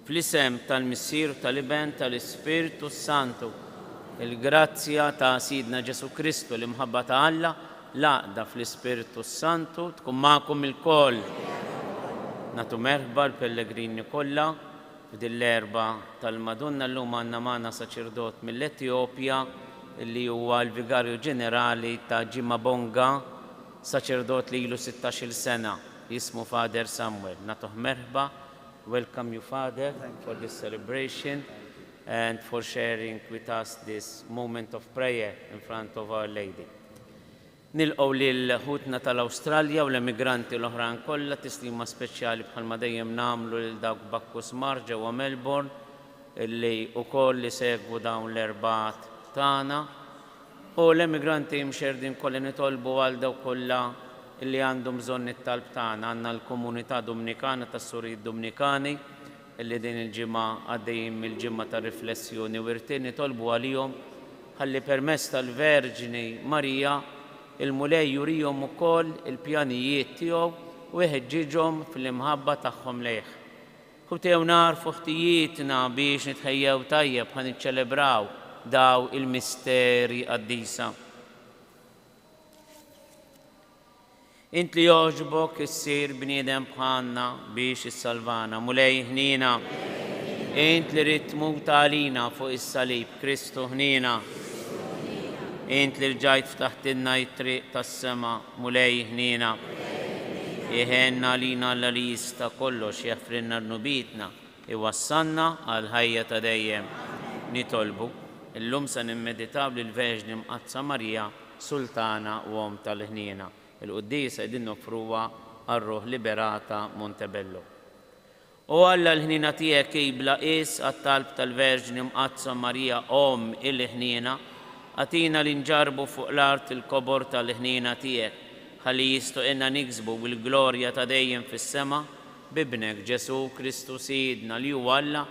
Fl-isem tal-Missier tal-Iben tal-Ispiritu Santu, il-grazzja ta' Sidna Ġesu Kristu l-imħabba ta' Alla, l-għaqda fl-Ispiritu Santu tkun magħkom il-koll. Natu merħba l-pellegrini kollha f'din l-erba tal-Madonna. Llum għandna magħna saċerdot mill-Etjopja li huwa l-Vigarju Ġenerali ta' Ġimabonga, saċerdot li ilu 16-il sena, jismu Father Samuel. Natuh merħba. Welcome you, Father, for this celebration and for sharing with us this moment of prayer in front of Our Lady. Nilqgħu lil ħutna tal-Awstralja u l-immigranti l-oħrajn kollha, tislima speċjali bħalma dejjem nagħmlu lil dawk Bacchus Mar ġewwa Melbourne illi wkoll li segwu dawn l-erbgħat tagħna, u l-immigranti mxerdin kollha nitolbu għal dawk kollha illi għandhom bżonn it-talb tagħna. Għandna l-Komunità Dominikana tas-Surijiet Dominikani illi din il-ġimgħa għaddejjin mill-ġimgħa ta' riflessjoni u irtien nitolbu għalihom ħalli permezz tal-Verġini Marija il-Mulej jurihom ukoll il-pjanijiet tiegħu u jħeġġiġhom fil-imħabba tagħhom lejh. Ħutew narfu ħtijietna biex nitħejjew tajjeb ħa niċċelebraw daw il-misteri qaddisa. Int li jogħġbok issir bniedem bħalna biex issalvana, Mulej ħnina. Int li rid tmut għalina fuq is-salib, Kristu ħnina. Int li rġajt ftaħtilna t-triq tas-sema, Mulej ħnina. Iħenna lina li jista' kollox jaffrinna rnubitna, iwassalna għal ħajja ta' dejjem. Nitolbu illum se nimmeditaw lil Verġni Mqazza Marija, Sultana u Om tal-ħnina. Il-Quddisa qegħdin nofruha għar-Ruħ Liberata Montebello. U Alla l-ħnina tiegħek jibla qis għat-talb tal-Verġni Mqazza Marija Om il-ħnina, għatina li nġarbu fuq l-art il-kobor tal-ħnina tiegħek ħalli jistoqilna niksbu bil-glorja ta' dejjem fis-sema bibnek Ġesu Kristu Sidna li huwa Alla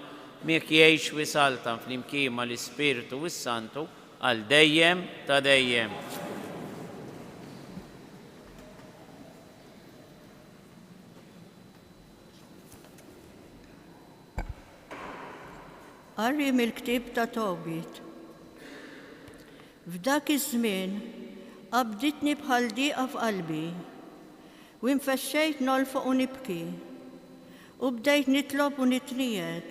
miek jgħix wisaltan flimkien mal-Ispiritu u s-Santu għal dejjem ta' dejjem. Qarri mill-ktieb ta' Tobit. F'dak iż-żmien qabditni bħal dieqa f'qalbi u nfexxejt nolfoq u nibki u bdejt nitlob u nitnied.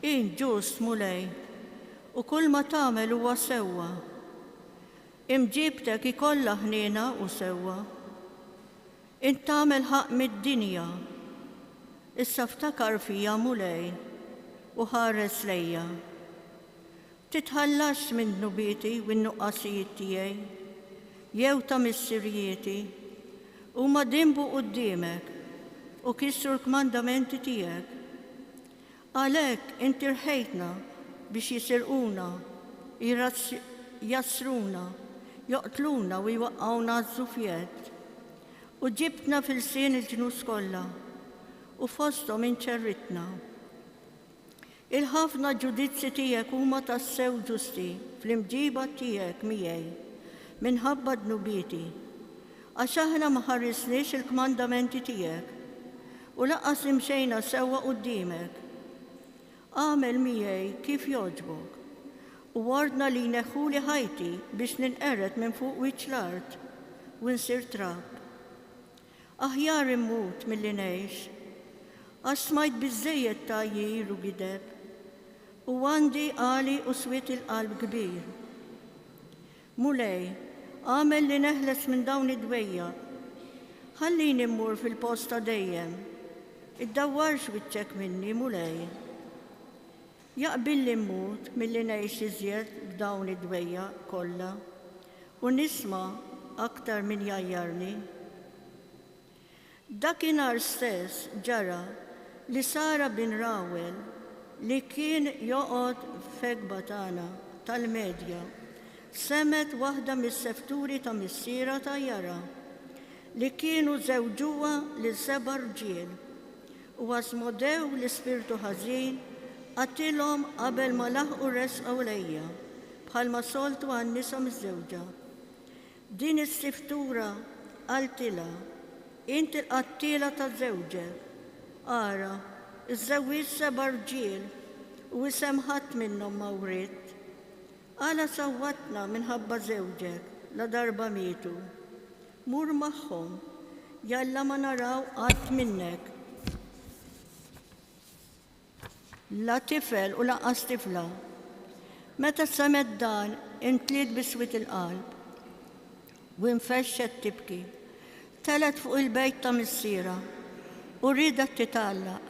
In ġust Mulej u kull ma tagħmel huwa sewwa. Imġibtek ikollha ħniena u sewwa. Int tagħmel ħaq mid-dinja. Issa ftakar fija Mulej u ħares lejja. Titħallax minn nubieti u n-nuqqasijiet tiegħi jew ta' missirijieti huma dimbu quddiemek u kissru l-kmandamenti tiegħek. Għalhekk inti rħejtna biex jisirquna, jassruna, joqtluna u jwaqqgħuna għaż-żufjett. U ġibtna fil-sien il-ġnus kollha u fosthom inċerritna. Il-ħafna ġudizzi tiegħek huma tassew ġusti fl-imġiba tiegħek miegħi minħabba dnubieti, għax aħna ma ħarrisniex il-kmandamenti tiegħek u laqqas imxejna sewwa quddiemek. Għamel miegħi kif jogħġbok u wardna li jneħħuli ħajti biex ninqered minn fuq wiċċ l-art u nsir trab. Aħjar immut milli ngħix, għax smajt biżżejjed tajjir u gideb u għandi għali u swit il-qalb kbir. Mulej, għamel li neħles minn dawn id-dwejja. Ħallini mmur fil-post ta' dejjem. Iddawwarx wiċċek minni, Mulej. Jaqbil li mmut milli ngħix iżjed f'dawn id-dwejja kollha u nisma' aktar min jajjarni. Dakinhar stess ġara li Sara bin Rawel li kien joqgħod f'egba tagħna tal-medja semet waħda mis-sefturi ta' missiera ta' Jara li kienu żewġuha lil 7 rġiel u asmodew l-ispirtu ħażin għattilhom qabel ma laħqu resqgħu lejja bħalma soltu għan-nisa miż-żewġa. Din is-siftura qaltilha inti l-qattila ta' żewġek, ara iż-żewwieġ 7 rġiel u isem ħadd minnhom ma wrid. Għala sawwatna minħabba żewġek la darba mietu. Mur magħhom, jalla ma naraw qatt minnek. La tifel u laqqas tifla. Meta semet dan intliet biswit il-qalb u nfexxet tibki. Telet fuq il-bejt ta' missiera u ridet titgħallaq.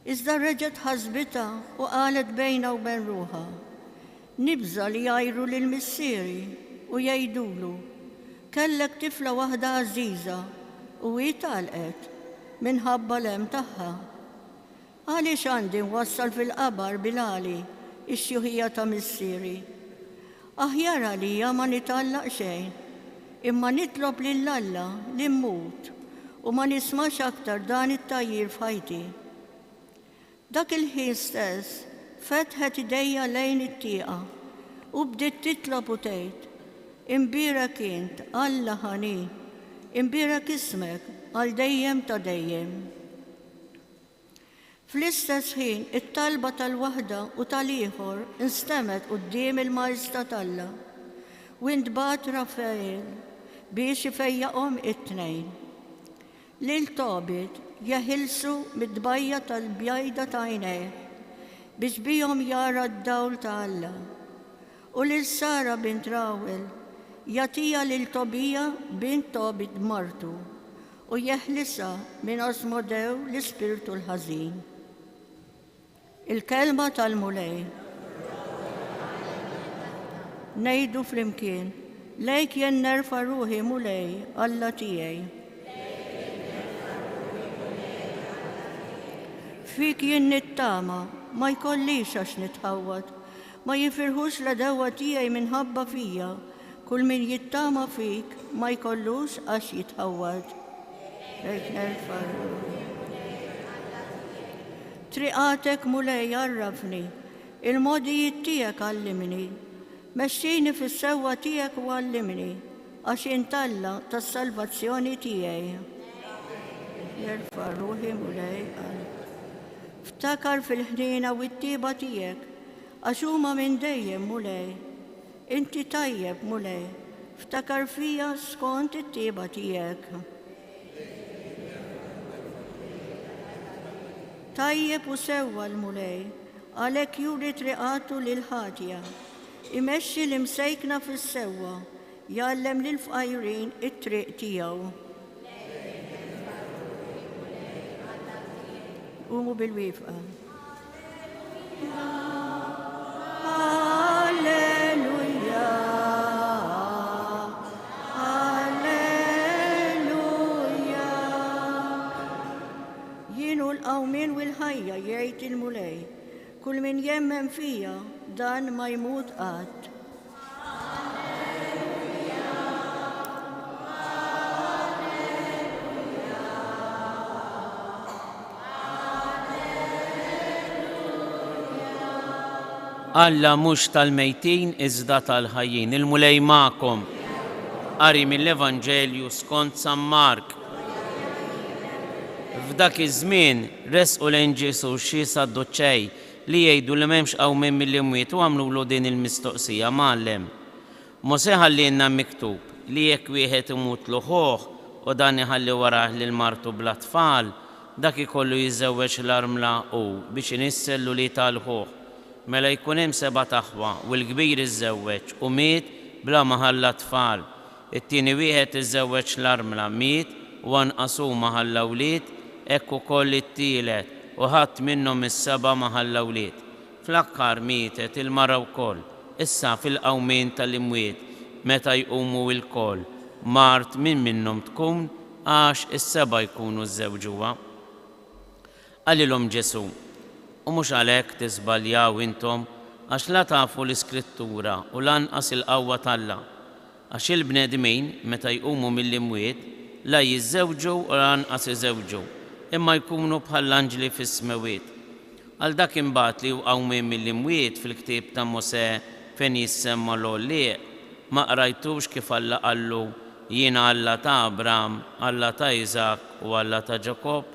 Iżda reġgħet ħasbitha u qalet bejna u bejn ruħha. Nibża li jgħajru lill-missieri u jgħidulu kellek tifla waħda għażiża u hi talqet minħabba l-hemm tagħha. Għaliex għandi nwassal fil-qabar bil-għali ix-xjuħija ta' missieri. Aħjar għalija ma nitgħallaq xejn, imma nitlob lill-Alla li mmut u ma nismax aktar dan it-tajjir f'ħajti. Dak il-ħin stess fetħet idejja lejn it-tieqa u bdiet titlob u tgħid: Imbierek int, Alla ħanin, imbierek ismek għal dejjem ta' dejjem. Fl-istess ħin it-talba tal-waħda u tal-ieħor instemet quddiem il-Majsta Alla u intbagħat Rafael biex ifejjaqhom it-tnejn. Lil Tobit jeħilsu mid-dbajja tal-bjajda ta' għajnejh biex bihom jara d-dawl ta' Alla. U lil Sara bint Rawel jagħtiha lil Tobija bint Tobit martu u jeħlisha minn Asmodew l-ispirtu l-ħażin. Il-kelma tal-mulej. Ngħidu flimkien, lejk jien nerfa' ruħi mulej Alla tiegħi. Fik jien nittama ma jkollix għax nitħawwad, ma jifirħux l-għadawwa tiegħi minħabba fija, kull min jittama fik ma jkollux għax jitħawwad. Lejk nerfa' ruħi. Triqatek mulej jarrafni, il-modijiet tiegħek għallimni, mexxini fis-sewwa tiegħek u għallimni, għax int Alla tas-salvazzjoni tiegħi. Nerfa' ruħi mulej Alla. Ftakar fil-ħnina u t-tieba tiegħek, għax huma minn dejjem mulej. Inti tajjeb mulej, ftakar fija skont it-tieba tiegħek. Tajjeb u sewwa l-mulej, għalhekk juri triqatu lil-ħatja, imexxi l-imsejkna fis-sewwa, jgħallem lil-fqajrin it-triq tiegħu. Qumu bil-wifqa. Alleluja. L-qawmien u l-ħajja jgħid il-mulej, kull min jemmen fija dan ma jmut qatt. Alla mhux tal-mejtin iżda tal-ħajjin. Il-mulej magħkom. Qari mill-Evanġelju skont San Mark. F'dak iż-żmien resqu lejn Ġesu xi Sadduċej li jgħidu li m'hemmx qawmien mill-imwiet u għamlulu din il-mistoqsija: Mgħallem, Mosè ħallilna miktub li jekk wieħed imut luħuh u dan iħalli warah lil martu bla tfal, dak ikollu jiżżewweġ l-armla u biex inissellu li tal-ħuh. Mela jkun hemm 7 aħwa u l-kbir iżżewweġ u miet bla ma ħalla tfal. It-tieni wieħed iżżewweġ l-armla miet u anqasu ma ħalla wlied, hekk ukoll it-tielet u ħadd minnhom is-7 ma ħalla wlied. Fl-aħħar mietet il-mara wkoll. Issa fil-qawmien tal-imwiet meta jqumu l-koll mart min minnhom tkun għax is-7 jkunu żżewġuha. Qalilhom Ġesu: u mhux għalhekk tiżbaljaw intom għax la tafu l-Iskrittura u lanqas il-qawwa tal-Alla. Għax il-bnedmin meta jqumu mill-imwiet la jiżżewġu u lanqas iżewġu, imma jkunu bħall-anġli fis-smewiet. Għal dak imbagħad li qawmien mill-imwiet fil-ktieb ta' Mosè fejn jissemma l-għollieq, ma qrajtux kif Alla qallu: jiena Alla ta' Abraham, Alla ta' Iżak u Alla ta' Ġakob.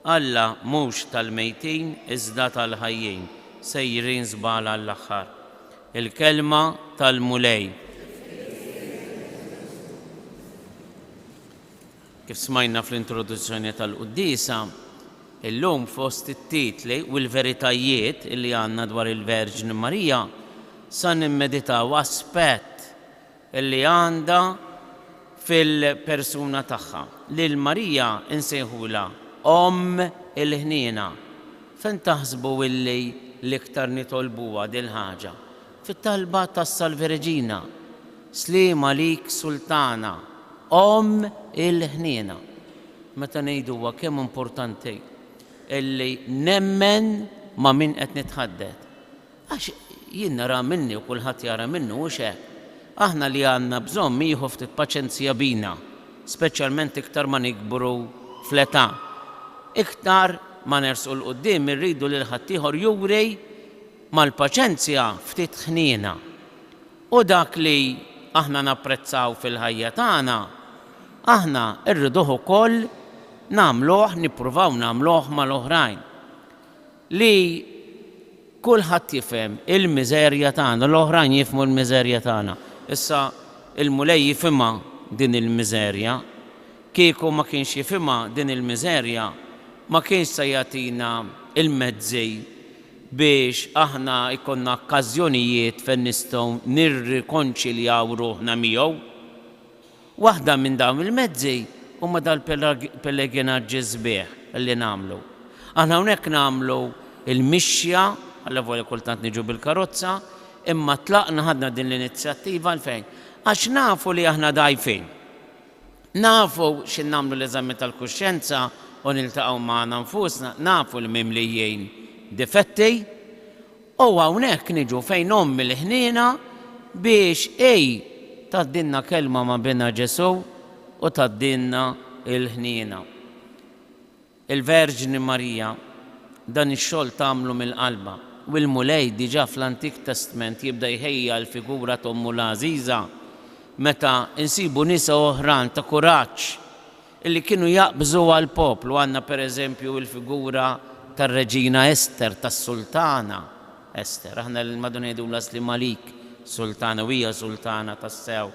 Alla mhux tal-mejtin iżda tal-ħajjin, sejrin żbal għall-aħħar. Il-kelma tal-mulej. Kif smajna fl-introduzzjoni tal-Quddisa, illum fost it-titli u l-veritajiet li għandna dwar il-Verġni Marija sa nimmeditaw aspett li għandha fil-persuna tagħha. Lil Marija insejħula il-ħniena. Fejn taħsbu illi l-iktar nitolbuha dil ħaġa? Fit-talba tas-Salvereġina. Sliema lik Sultana, il-ħniena. Meta ngħiduha kemm importanti illi nemmen ma' min qed nitħaddet. Għax jien nara minni u kulħadd jara minnu u hekk. Aħna li għandna bżonn jieħu ftit paċenzja bina, speċjalment iktar ma nikbru fl-età. Iktar ma nersu l-qudiem irridu lil ħaddieħor juri mal-paċenzja ftit ħniena. U dak li aħna napprezzaw fil-ħajja tagħna, aħna rriduh ukoll nagħmluh, nippruvaw nagħmluh mal-oħrajn. Li kulħadd jifhem il-miżerja tagħna, l-oħrajn jifhmu l-miżerja tagħna. Issa il-mulej jifhimha din il-miżerja, kieku ma kienx jifhimha din il-miżerja, ma kienx se jagħtina il-mezzi biex aħna jkollna okkażjonijiet fejn nistgħu nirrikonċiljaw ruħna miegħu. Waħda minn dawn il-mezzi huma dal-pellegrinaġġi sbieħ li nagħmlu. Aħna hawnhekk nagħmlu il-mixja, alla volja kultant niġu bil-karozza, imma tlaqna ħadna din l-inizjattiva għalfejn. Għax nafu li aħna dgħajfin. Nafu x'in nagħmlu l-eżami tal-kuxjenza u niltaqgħu magħna nfusna, nafu l-mimlijin difetti, u hawnhekk niġu fejn il-ħniena biex taddinna kelma ma' bina Ġesu u taddinna il-ħniena. Il-Verġni Marija dan ix-xogħol tagħmlu mill-qalba u l-mulej diġà fl-Antik Testament jibda jħejja l-figura ta' Ommu l-Għażiża meta insibu nisa oħran ta' kuraġġ illi kienu jaqbżu għal-poplu. Għandna pereżempju il-figura tar-Reġina Ester, tas-Sultana Ester. Aħna l-Madonna jgħidula Sliema lik Sultana, u hija Sultana tas-sew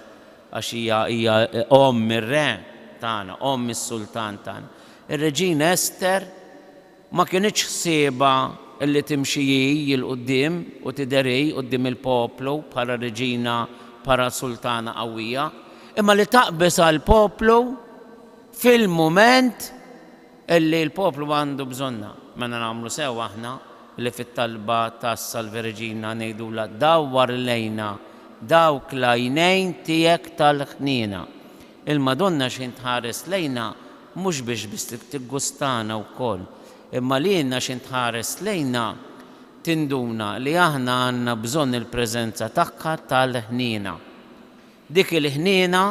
għax hija ir-re tagħna, is-Sultan tagħna. Ir-Reġina Ester ma kienx ħsieba illi timxi il-qudiem u tideri qudiem il-poplu bħala reġina, bħala sultana qawwija, imma li taqbes għall-poplu fil-mument illi l-poplu għandu bżonna. Mena nagħmlu sew aħna li fit-talba tas-Salvereġina ngħidula dawwar lejna dawk l-għajnejn tiegħek tal-ħniena. Il-Madonna xejn tħares lejna mhux biex biss tiggustana wkoll, imma li jenna xejn tħares lejna tinduna li aħna għandna bżonn il-preżenza tagħha tal-ħniena. Dik il-ħniena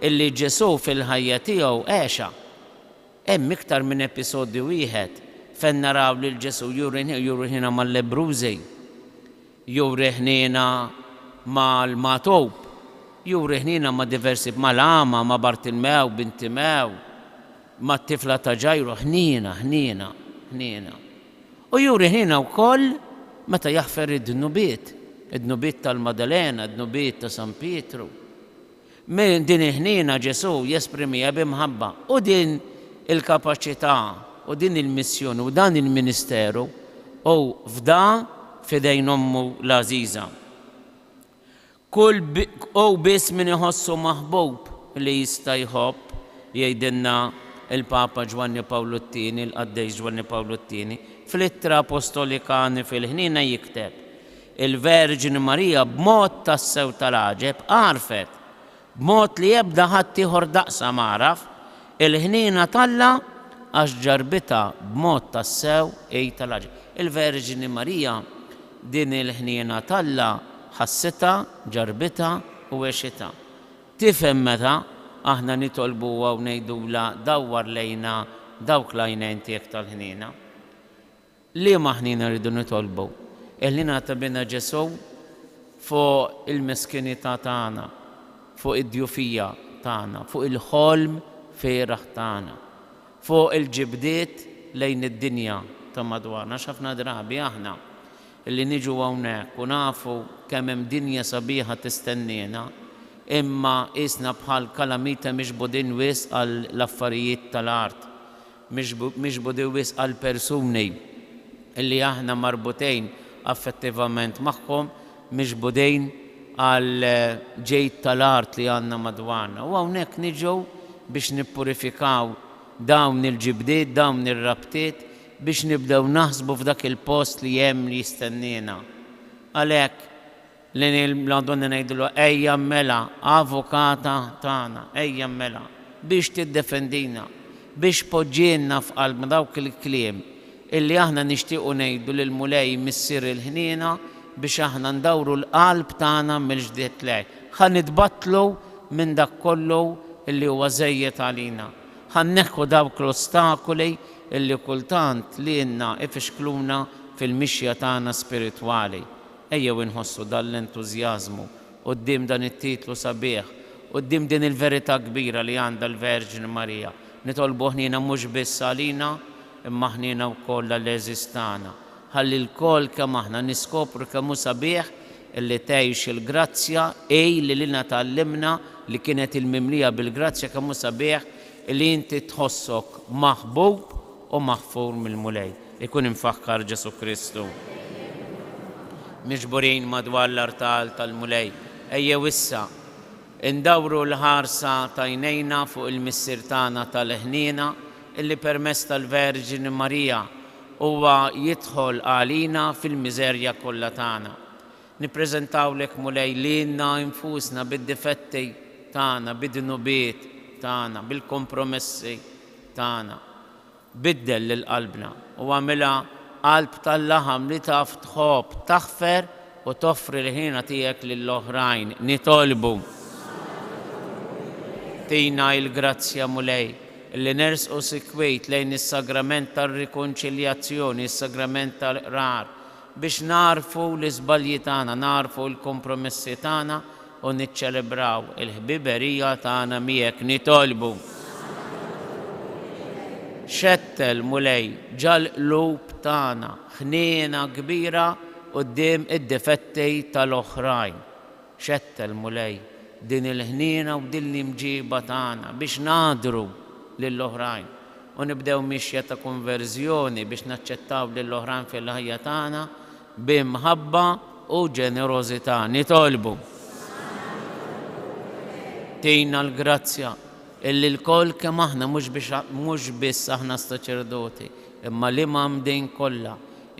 illi Ġesu fil-ħajja tiegħu għexa. Hemm iktar minn episodju wieħed fejn naraw lil Ġesu juri ħniena mal-lebrużi, juri ħniena mal-matub, juri ħniena ma' diversi mal-Ama, ma' Bartilmew, Bintimew, ma' tifla ta' Ġajru, ħniena. U juri ħniena wkoll meta jaħfer id-dnubiet tal-Madalena, id-dnubiet ta' San Pietru. Min din il-ħniena Ġesu jesprimija b'imħabba u din il-kapaċità u din il-missjoni u dan il-ministeru u fda fidejn Ommu l-Għażiża. U biss min iħossu maħbub li jista' jħobb jgħidilna il-Papa Ġwanni Pawlu II, il-Qaddejs Ġwanni Pawlu II, fl-Ittra Apostolikani fil-ħniena jikteb il-Verġni Marija b'mod tas-sew tal-għaġeb għarfet b'mod li jebda ħadd ieħor daqsa m'għaraf il-ħniena talla għax ġarbitha b'mod tas-sew tal-għaġeb. Il-Verġni Marija din il-ħniena talla ħassitha, ġarbitha u għexitha. Tifhem meta aħna nitolbuha u ngħidula dawwar lejna dawk l-għajnejn tiegħek tal-ħniena. Liema ħniena rridu nitolbu? Il-ħniena ta' bina Ġesu fuq il-miskinità tagħna, fuq id-djufija tagħna, fuq il-ħolm fejraħ tagħna, fuq il-ġibdiet lejn id-dinja ta' madwarna. X'ħafna drabi aħna illi niġu hawnhekk u nafu kemm hemm dinja sabiħa tistennina, imma isna bħal kalamita mixbudin wisq għall affarijiet tal-art, mixbudin wisq għal persuni illi aħna marbutejn affettivament magħhom, mixbudin għal ġejt tal-art li għandna madwarna. U hawnhekk niġu biex nippurifikaw dawn il-ġibdiet, dawn ir-rabtiet, biex nibdew naħsbu f'dak il-post li hemm li jistennina. Għalhekk l-għadonna ngħidulu ejja mela avukata tagħna, ejja mela biex tiddefendina, biex poġġielna f'qalbna dawk il-kliem illi aħna nixtiequ ngħidu lil Mulej missier il-ħniena biex aħna ndawru l-qalb tagħna mill-ġdid lejh. Ħanitbattlu minn dak kollu illi huwa żejjed għalina. Ħanneħħu dawk l-ostakoli illi kultant li inna ifixkluna fil-mixja tagħna spiritwali. Ejjew inħossu dan l-entużjażmu quddiem dan it-titlu sabiħ, quddiem din il-verità kbira li għandha l-Verġin Marija. Nitolbu ħniena mhux biss għalina, imma ħniena wkoll għall-eżistana. Ħalli l-kol kemm aħna niskopru kemm hu sabiħ illi tgħix il-grazzja li lilna tallimna li kienet il-mimlija bil-grazzja kemm hu sabiħ illi inti tħossok maħbub u maħfur mill-Mulej. Ikun infakkar Ġesu Kristu. Miġburin madwar l-artal tal-Mulej. Ejjew issa indawru l-ħarsa ta' jnejna fuq il-missier tagħna tal-ħniena illi permezz tal-Verġin Marija huwa jidħol għalina fil-miżerja kollha tagħna. Nippreżentawlek Mulej lilna infusna bid-difetti tagħna, bid-nubiet tagħna, bil-kompromessi tagħna. Biddel lil qalbna u għamilha qalb tal-laħam li taf tħobb, taħfer u toffri l-ħina tiegħek lill-oħrajn. Nitolbu tina il-grazzja Mulej li nersqu sikwejt lejn is-sagrament tar-rikonċiljazzjoni, is-sagrament tal-qrar biex narfu l-iżbalji tagħna, narfu l-kompromessi tagħna u niċċelebraw il-ħbiberija tagħna miegħek. Nitolbu xettel Mulej ġal-qlub tagħna ħniena kbira quddiem id-difetti tal-oħrajn. Xettel Mulej din il-ħniena u din l-imġiba tagħna biex nadru lill-oħrajn u nibdew mixja ta' konverżjoni biex naċċettaw lill-oħrajn fil-ħajja tagħna b'imħabba u ġenerożità. Nitolbu tina l-grazzja illi l-koll kemm aħna mhux biss aħna saċerdoti, imma l-imam din kollha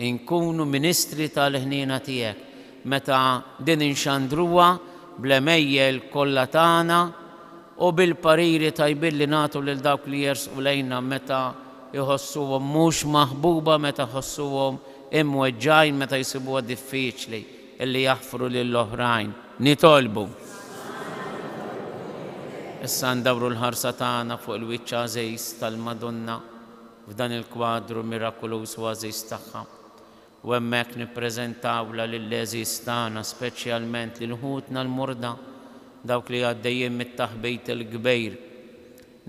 inkunu ministri tal-ħniena tiegħek meta din inxandruha bl-emejjel kollha tagħna u bil-pariri tajbin li nagħtu lil dawk li jersqu lejna meta jħossuhom mhux maħbuba, meta jħossuhom imweġġajn, meta jsibuha diffiċli illi jaħfru lill-oħrajn. Nitolbu issa ndawru l-ħarsa tagħna fuq il-wiċċ għażejs tal-Madonna f'dan il-kwadru mirakulus u għażejs tagħha. U hemmhekk nippreżentawla lill-eżis tagħna, speċjalment lil ħutna l-murda, dawk li għaddejjin mit-taħbejt il-kbejr.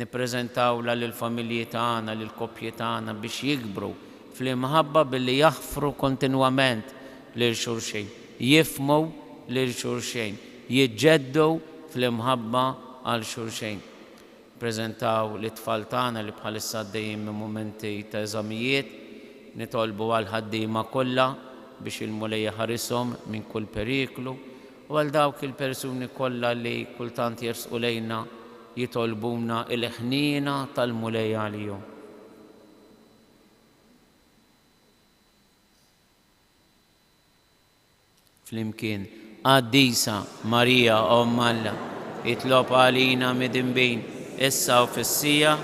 Nippreżentawla lill-familji tagħna, lill-koppji tagħna biex jikbru fl-imħabba billi jaħfru kontinwament lil xulxejn, jifhmu lil xulxejn, jiġġeddu fl-imħabba għal xulxejn. Prezentaw l-tfal tagħna li bħalissa għaddejjin minn mumenti ta' eżamijiet, nitolbu għal ħaddiema kollha biex il-Mulej ħarishom minn kull periklu u għal dawk il-persuni kollha li kultant jersqu lejna jitolbuna il-ħniena tal-Mulej għalihom. Flimkien Qaddisa Marija Omm Alla itlob għalina mid-inbin issa u fis-sija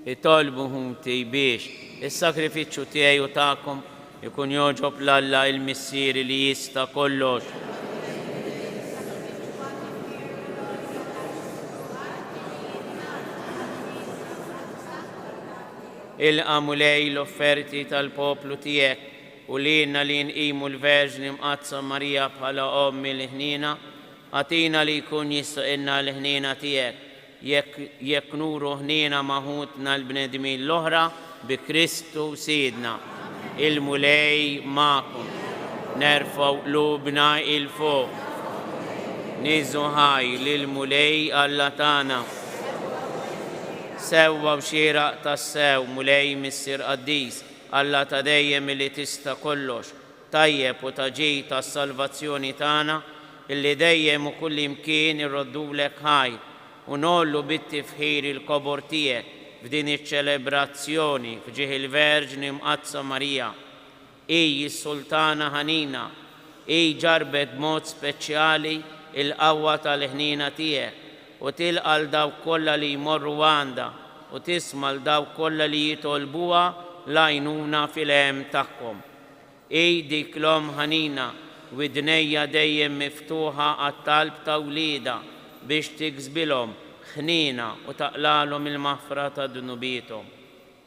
itolbuhom biex is-sakrifiċċju tiegħi u tagħkom ikun jogħġob l-Alla il-Missier li jista' kollox. Ilqamu lej l-offerti tal-poplu tiegħek u lilna li nqimu l-Verġni Mqazza Marija bħala ommi l-ħnina, għatina li jkun jistaqilna l-ħnina tiegħek jekk nuru ħnina maħutna l-bnedmin l-oħra bi Kristu Sidna. Il-mulej ma'kom, nerfaw qlubna il-fuq, niżu ħaj lil-mulej Alla tagħna. Sewwa b'xieraq tas-sew mulej Missier Qaddis, Alla ta' dejjem li tista' kollox, tajjeb u taġij tas-salvazzjoni tagħna, illi dejjem u kull imkien irroddulek ħaj u nollu bit-tifħir il-kobor tiegħek f'din iċ-ċelebrazzjoni fġieħ il-Verġni Mqazza Marija. Is-Sultana ħanina, ġarbet b'mod speċjali il-qawwa tal-ħnina tiegħek u tilqal dawk kollha li jmorru għandha u tisma' l dawk kollha li jitolbuha l-għajnuna fil-hemm tagħhom. Dik l-om ħanina widnejja dejjem miftuħa għat-talb ta' wlieda biex tiksbilhom ħnina u taqlalhom il-maħfra ta' dunubietom.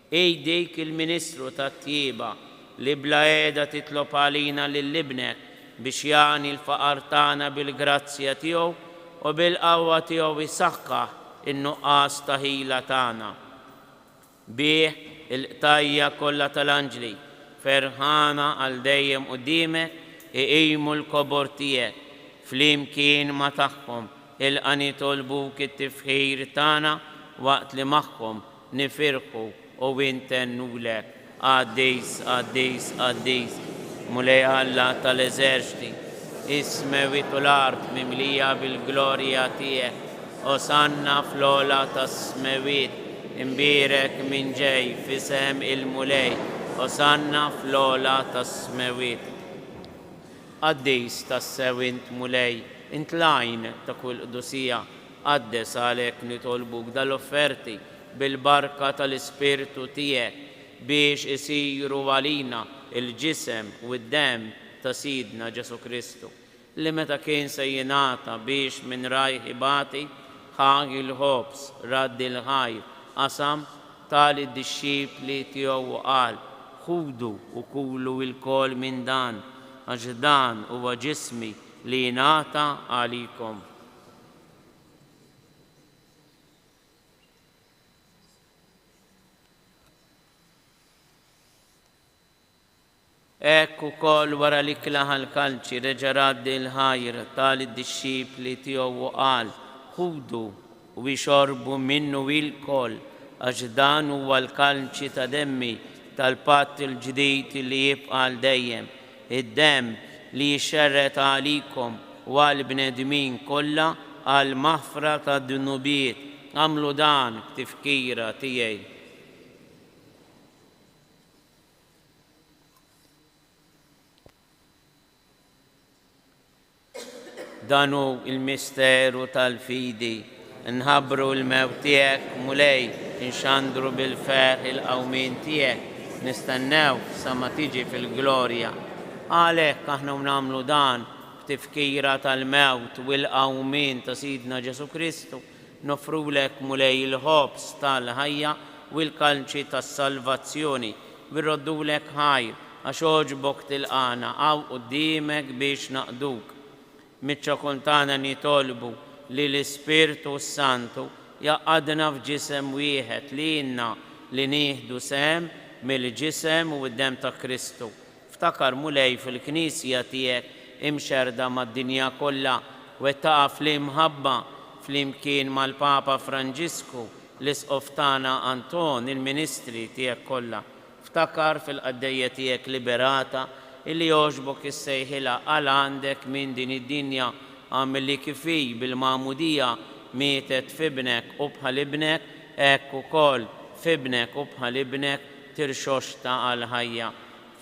Dik il-Ministru tat-Tjieba li bla qiegħda titlob għalina lil-ibnek biex jagħni l-faqar tagħna bil-grazzja tiegħu u bil-qawwa tiegħu isaħħaħ in-nuqqas ta' ħila tagħna. Bih il-qtajja kollha tal-anġli ferħana għal dejjem quddiemek iqimu l-kobor tiegħek flimkien ma' tagħhom ilqa' nitolbuk it-tifħir tagħna waqt li magħhom nifirħu u intennulek. Qaddis, qaddis, qaddis, mulej Alla tal-eżerċiti, ismewit u l-art mimlija bil-glorja tiegħek, osanna fl-ola tas-smewit, imbirek minn ġej f'isem il-mulej, osanna fl-ola tas-smewit. Qaddis tas-sewint mulej, intlajn ta' kull qdusija, qaddes għalhekk nitolbuk dal-offerti bil-barka tal-Ispirtu tiegħek biex isiru għalina il-ġisem u d-dem ta' Sidna Ġesu Kristu, li meta kien se jingħata biex minn rajħ ibati ħaq il-ħobs raddi l-ħajr qasam tal-disċipli tiegħu qal ħudu u kulu l-kol minn dan għax dan huwa ġismi li jingħata għalikom. Hekk ukoll wara li klaħ l-kalċi reġa' raddi l-ħajr tal-disċipli tiegħu qal ħudu u jxorbu minnu il-kol għax dan huwa l-kalċi ta' demmi tal-patt il-ġdid li jibqa' għal dejjem, id-demm li jxerret għalikom u għal-bnedmin kollha għal maħfra ta' dunubiet. Għamlu dan b'tifkira tiegħi. Dan hu il-misteru tal-fidi, nħabbru l-mewt tiegħek mulej, inxandru bil-ferħ il-qawmien tiegħek, nistennew sa ma tiġi fil-glorja. Għalhekk aħna nagħmlu dan b'tifkira tal-mewt u l-qawmien ta' Sidna Ġesu Kristu, nofrulek mulej il-ħobs tal-ħajja u l-kalċi tas-salvazzjoni, birroddulek ħajr għax oġbok tilqana għaw quddiemek biex naqduk. Miċ-ċokol tagħna nitolbu li l-Ispirtu Santu jaqgħadna f'ġisem wieħed li inna li nieħdu sehem mill-ġisem u d-dem ta' Kristu. Ftakar mulej fil-Knisja tiegħek imxerda mad-dinja kollha u taqa' fl-imħabba flimkien mal-Papa Franġisku l-Isqof tagħna Anton il-Ministri tiegħek kollha. Ftakar fil-qaddejja tiegħek liberata illi jogħġbok issejħilha għal għandek minn din id-dinja għamilli kifij bil-magħmudija mietet f'ibnek u bħal ibnek, hekk ukoll f'ibnek u bħal ibnek tirxoxta għal ħajja.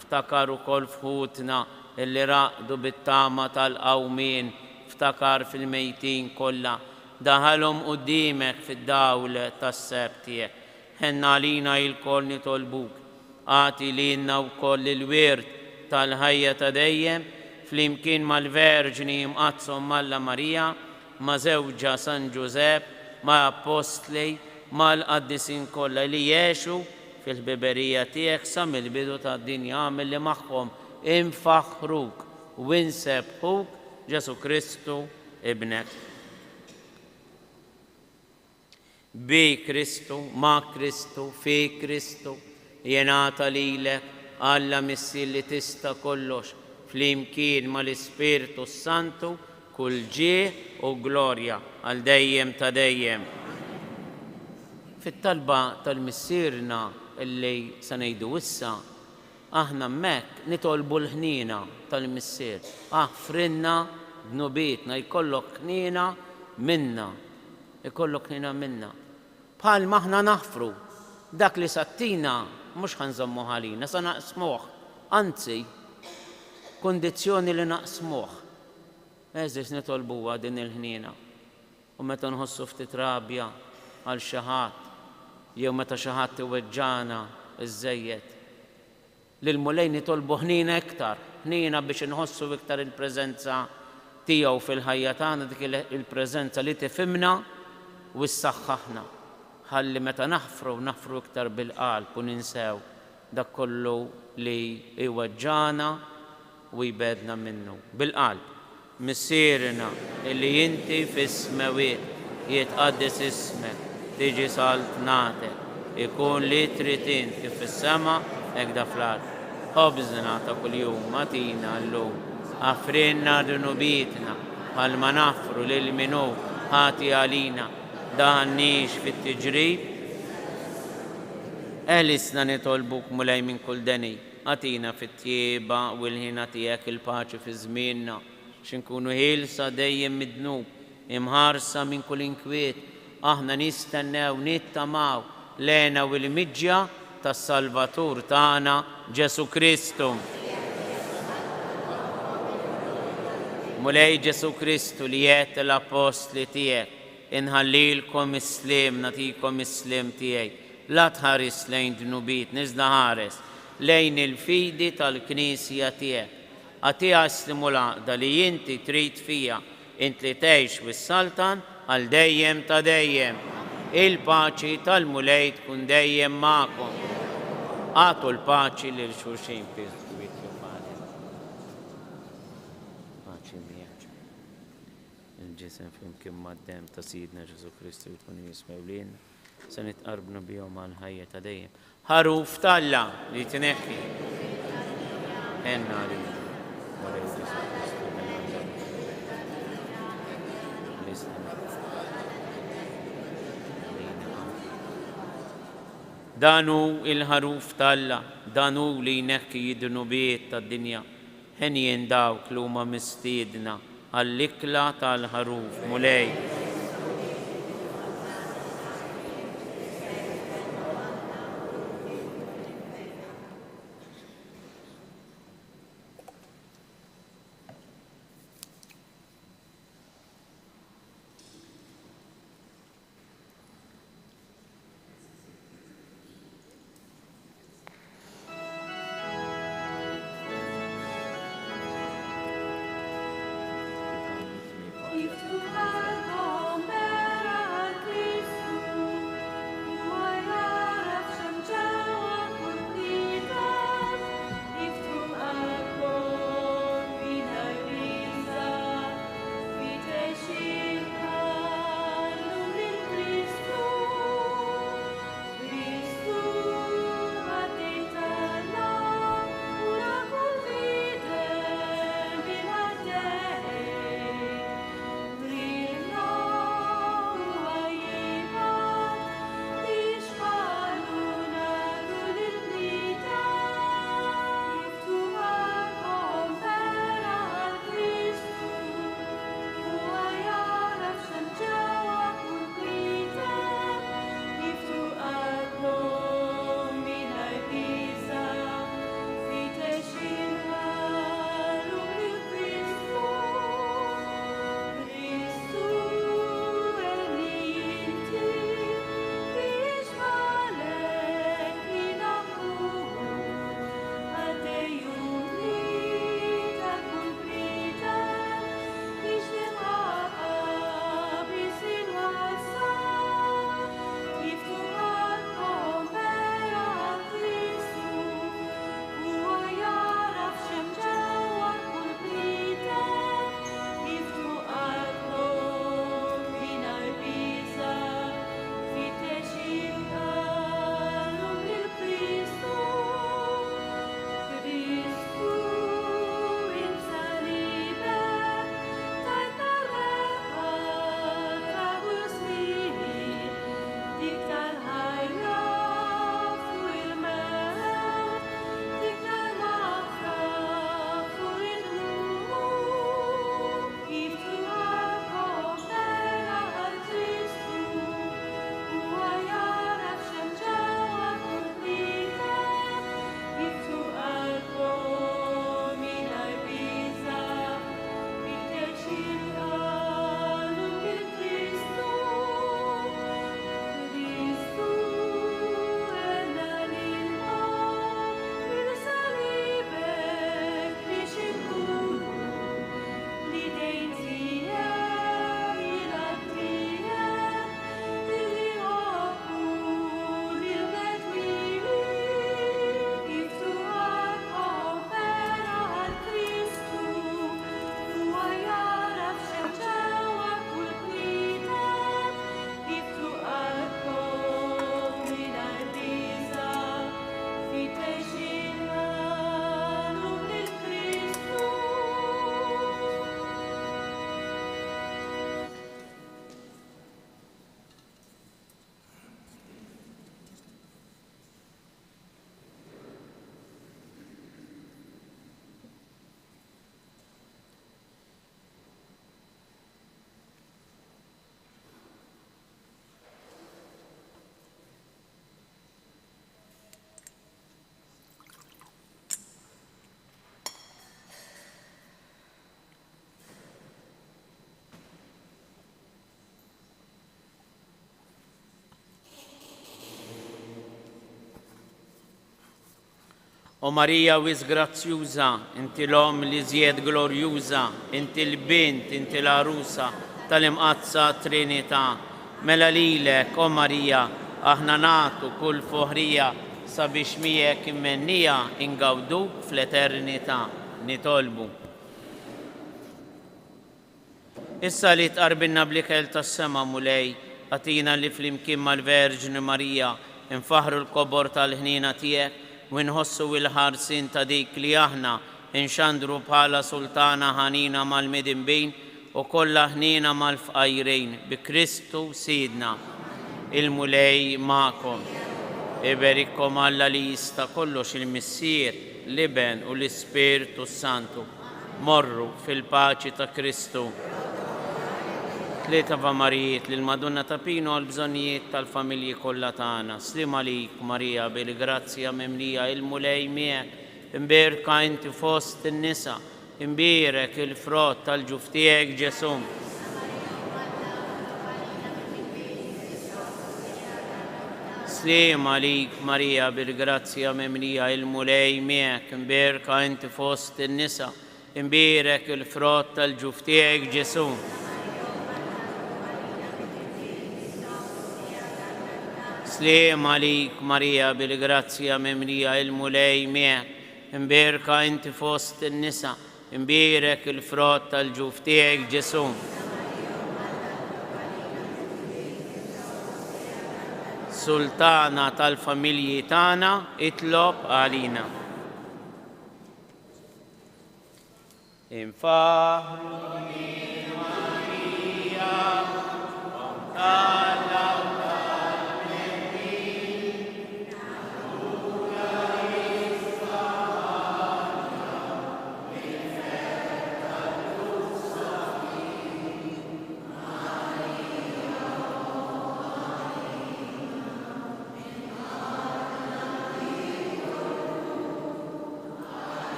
Ftakar ukoll fħutna illi raqdu bit-tama tal-qawmien, ftakar fil-mejtin kollha, daħalhom quddiemek fid-dawl tas-seb tiegħek. ħenna lina il-kol nitolbuk. Għati lina u koll il-wirt tal-ħajja ta' dejjem, flimkien mal-Verġni imqazzom Malla Marija, ma' żewġa San Giusepp, ma' apostli, mal-qaddisin kollha li jgħixu fil-ħbiberija tiegħek sa mill-bidu tad-dinja milli magħhom infaħruk u insebħuk Ġesu Kristu ibnek. Bi Kristu, ma' Kristu, fi Kristu, jingħata lilek Alla Missi li tista' kollox flimkien mal-Ispirtu Santu kull ġie u glorja għal dejjem ta' dejjem. Fit-talba tal-missierna illi se ngħidu issa, aħna hemmhekk nitolbu l-ħniena tal-missier. Frinna dnubietna, jkollok ħniena minna, ikollok ħniena minna. Bħal ma aħna naħfru dak li sattina mhux ħanżommu ħalina, sa naqsmuh, anzi kundizzjoni li naqsmuh. Eżis nitolbuha din il-ħniena. U meta nħossu ftit rabja għal xi ħadd, jew meta xi ħadd iweġġana iżżejjed, lil mulej nitolbu ħniena iktar, ħniena biex inħossu iktar il-preżenza tiegħu fil-ħajja tagħna, dik il-preżenza li tifhimna u ssaħħaħna. Ħalli meta naħfru iktar bil-qalb u ninsew dak kollu li iweġġana u jbedna minnu. Bil-qalb, missierna illi inti fis-smawiet jitqaddis ismek, tiġi saltnatek, ikun li trid int kif fis-sema hekk da fl-ard. Ħobżna ta' kuljum atina llum, għafrinna dunubietna bħalma nafru lil minu ħati għalina, daħannix fit-tiġrib. Eħlisna nitolbuk mulej minn kull deni, għatina fit-tjieba u l-ħina tiegħek il-paċi fi żmienna, x'inkunu ħilsa dejjem mid-dnub, imħarsa minn kull inkwiet, aħna nistennew nittamaw lena u l-miġja tas-Salvatur tagħna Ġesu Kristu. Mulej Ġesu Kristu li jgħid l-apostli tiegħek, inħallilkom islim, natikom islim tiegħi. La tħares lejn dnubiet, iżda ħares lejn il-fidi tal-Knisja tiegħek. Għatiha islimu l-għaqda li inti trid fija, int li tgħix wis-Saltan għal dejjem ta' dejjem. Il-paċi tal-mulej tkun dejjem magħkom. Għatu l-paċi lil xulxin il-ġisem flimkien mad-dem ta' Sidna Ġesu Kristu jkun jismew lilna, se nitqarbnu bihom għal ħajja ta' dejjem. Ħaruf tal-Alla li tneħħi. Enna lilna. Danu il-ħaruf tal-Alla, danu li jneħħi id-dunubiet tad-dinja. Ħen jindawk li huma mistiedna għall-ikla tal-ħaruf mulej. If to my God O Marija wis grazzjuża, inti l-om li żjed glorjuża, inti l-bint, inti l-arusa tal-imqazza Trinità. Mela lilek, o Marija, aħna nagħtu kull fuħrija sabiex miegħek immennija ingawduk fl-eternità. Nitolbu. Issa li tqarbilna bl-ikel tas-sema mulej, għatina li flimkien mal-Verġni Marija infaħru l-kobor tal-ħnina tiegħek u nħossu il-ħarsin ta' dik li aħna inxandru bħala sultana ħanina mal-midinbin u kollha ħnina mal-fqajrejn bi Kristu Sidna. Il-mulej ma'kom. Iberikom Alla li jista' kollox il-Missier, l-Iben u l-Ispirtu Santu. Morru fil-paċi ta' Kristu. Tlieta Vamarijiet lil Madonna ta' Pino għal bżonnijiet tal-familji kollha tagħna. Slim għalik Marija bil-grazzja mimlija il-mulej miegħek, imberka inti fost in-nisa, imbierek il-frott tal-ġuf tiegħek Ġesu. Slim għalik Marija bil-grazzja mimlija il-mulej miegħek, imberka inti fost in-nisa, imbierek il-frott tal-ġuf tiegħek Ġesu. Slim għalik Marija bil-grazzja mimlija il-mulej miegħek, imberka inti fost in-nisa, imbierek il-frott tal-ġuf tiegħek Ġesu. Sultana tal-familji tagħna itlob għalina. Infaħru